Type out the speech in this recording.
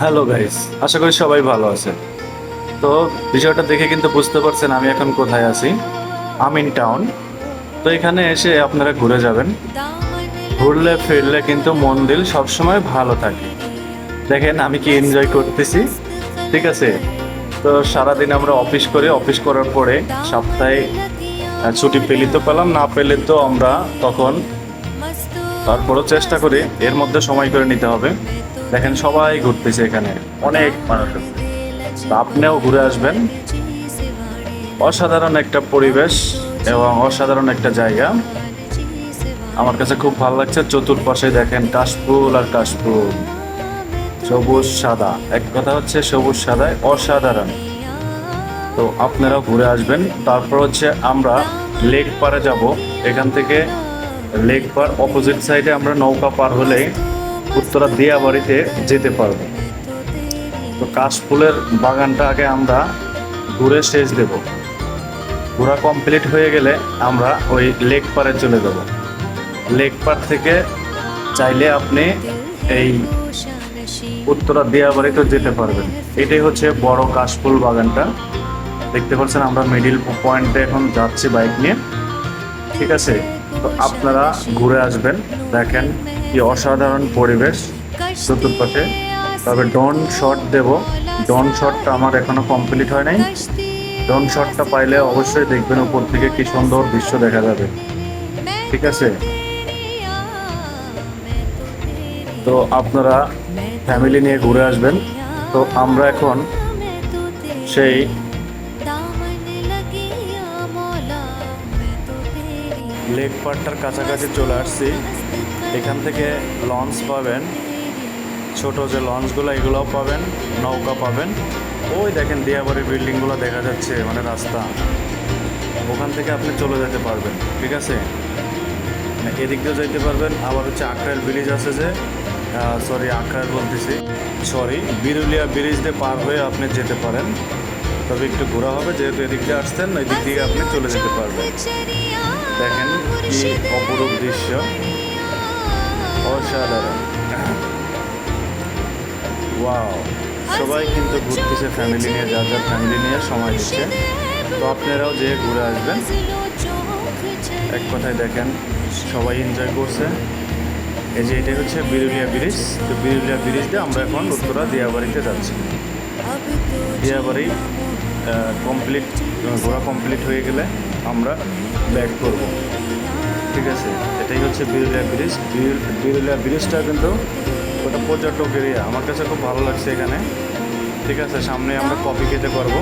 Hello guys, আশা করি সবাই ভালো আছেন। তো বিষয়টা দেখে কিন্তু বুঝতে পারছেন আমি এখন কোথায় আছি। আমিন টাউন। তো এখানে এসে আপনারা ঘুরে যাবেন। ঘুরলে ফিরলে কিন্তু মন দিল সবসময় ভালো থাকে। দেখেন আমি কি এনজয় করতেছি, ঠিক আছে। তো সারাদিন আমরা অফিস করি, অফিস করার পরে সপ্তাহে ছুটি পেলে তো পেলাম, না পেলে তো আমরা তখন তারপরও চেষ্টা করি এর মধ্যে সময় করে নিতে হবে। দেখেন সবাই ঘুরতেছে, এখানে অনেক মানুষ আছে। তো আপনিও ঘুরে আসবেন। অসাধারণ একটা পরিবেশ এবং অসাধারণ একটা জায়গা। আমার কাছে খুব ভালো লাগছে। চতুর্পাশে দেখেন কাশফুল আর কাশফুল, সবুজ সাদা, এক কথা হচ্ছে সবুজ সাদায় অসাধারণ। তো আপনারাও ঘুরে আসবেন। তারপর হচ্ছে আমরা লেক পাড়ে যাব। এখান থেকে লেক পার অপোজিট সাইডে আমরা নৌকা পার হলে উত্তরা দিয়াবাড়িতে যেতে পারবো। তো কাশফুলের বাগানটা আগে আমরা ঘুরে শেষ দেব। ঘোরা কমপ্লিট হয়ে গেলে আমরা ওই লেক পারে চলে যাব। লেক পার থেকে চাইলে আপনি এই উত্তরা দিয়াবাড়িতে যেতে পারবেন। এটাই হচ্ছে বড় কাশফুল বাগানটা। দেখতে পাচ্ছেন আমরা মিডিল পয়েন্টে এখন যাচ্ছি বাইক নিয়ে, ঠিক আছে। তো আপনারা ঘুরে আসবেন। দেখেন কি অসাধারণ পরিবেশ চতুর্পাশে। তবে ড্রোন শট দেব। ড্রোন শটটা আমার এখনো কমপ্লিট হয় নাই। ড্রোন শটটা পাইলে অবশ্যই দেখবেন উপর থেকে কি সুন্দর দৃশ্য দেখা যাবে, ঠিক আছে। তো আপনারা ফ্যামিলি নিয়ে ঘুরে আসবেন। তো আমরা এখন সেই লেক পাড়টার কাছাকাছি চলে আসছি। এখান থেকে লঞ্চ পাবেন, ছোট যে লঞ্চগুলো এগুলোও পাবেন, নৌকা পাবেন। ওই দেখেন দিয়াবাড়ির বিল্ডিংগুলো দেখা যাচ্ছে, মানে রাস্তা, ওখান থেকে আপনি চলে যেতে পারবেন, ঠিক আছে। মানে এদিক দিয়েও যেতে পারবেন। আবার হচ্ছে আখড়াইল ব্রিজ আছে যে, আখড়াইল বলতেছি, বিরুলিয়া ব্রিজ দিয়ে পার হয়ে আপনি যেতে পারেন। তবে একটু ঘোরা হবে, যেহেতু এদিক দিয়ে আসছেন এদিক দিয়ে আপনি চলে যেতে পারবেন। দেখেন কি অপরূপ দৃশ্য, অসাধারণ। ওয়াও, সবাই কিন্তু ঘুরতেছে ফ্যামিলি নিয়ে, যার যার ফ্যামিলি নিয়ে সময় দিচ্ছে। তো আপনারাও যে ঘুরে আসবেন। এক কথায় দেখেন সবাই এনজয় করছে। এই যে এটাই হচ্ছে বিরুলিয়া ব্রিজ। তো বিরুলিয়া ব্রিজ দিয়ে আমরা এখন উত্তরা দিয়াবাড়িতে যাচ্ছি। দিয়াবাড়ি কমপ্লিট, ঘোরা কমপ্লিট হয়ে গেলে আমরা ব্যাক করব, ঠিক আছে। এটাই হচ্ছে বিরুলিয়া ব্রিজ। বিরুলিয়া ব্রিজটা কিন্তু ওটা পর্যটক এরিয়া, আমার কাছে খুব ভালো লাগছে এখানে, ঠিক আছে। সামনে আমরা কফি খেতে পারবো।